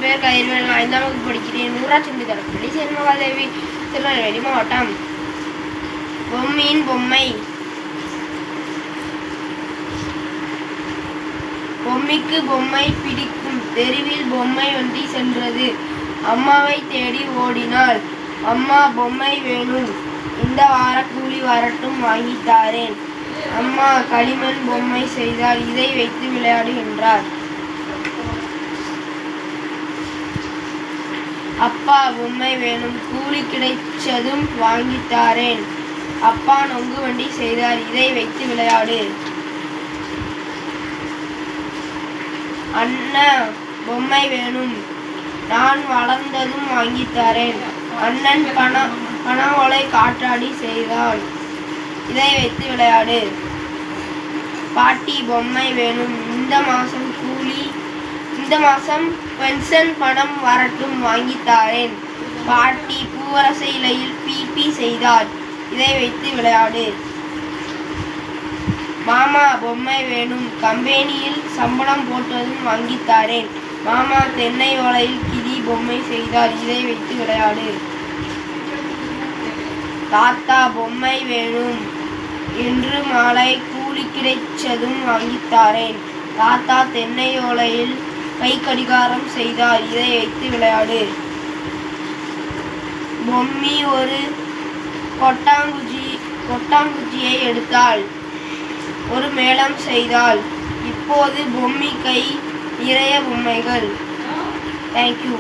பேர் கதிர்வேல், 5ஆம் வகுப்பு படிக்கிறேன். ஊராட்சி ஒன்றிய தொடக்கப்பள்ளி சேர்மகாதேவி, திருநெல்வேலி மாவட்டம். பொம்மியின் பொம்மை. பொம்மிக்கு பொம்மை பிடிக்கும். தெருவில் பொம்மை வண்டி சென்றது. அம்மாவை தேடி ஓடினாள். அம்மா, பொம்மை வேணும், இந்த வார கூலி வரட்டும், வாங்கித்தாரேன். அம்மா களிமண் பொம்மை செய்தால், இதை வைத்து விளையாடு என்றார். அப்பா, பொம்மை வேணும், கூலி கிடைச்சதும் வாங்கித்தாரேன். அப்பா நொங்கு வண்டி செய்தார், இதை வைத்து விளையாடு. அண்ணா, பொம்மை வேணும், நான் வளர்ந்ததும் வாங்கித்தாரேன். அண்ணன் பண காற்றாடி செய்தால், இதை வைத்து விளையாடு. பாட்டி, பொம்மை வேணும், இந்த மாசம் பென்ஷன் பணம் வரட்டும், வாங்கித்தாரேன். பாட்டி பூவரச இலையில் பீப்பி செய்தால், இதை வைத்து விளையாடு. மாமா, பொம்மை வேணும், கம்பெனியில் சம்பளம் போட்டதும் வாங்கித்தாரேன். மாமா தென்னை ஓலையில் கிளி பொம்மை செய்தால், இதை வைத்து விளையாடு. தாத்தா, பொம்மை வேணும், என்று மாலை கூலி கிடைச்சதும் வாங்கித்தாரேன். தாத்தா தென்னை ஓலையில் கை கடிகாரம் செய்தால், இதை வைத்து விளையாடு. பொம்மி ஒரு கொட்டாங்குச்சியை எடுத்தாள், ஒரு மேளம் செய்தாள். இப்போது பொம்மி கை நிறைய பொம்மைகள். தேங்க்யூ.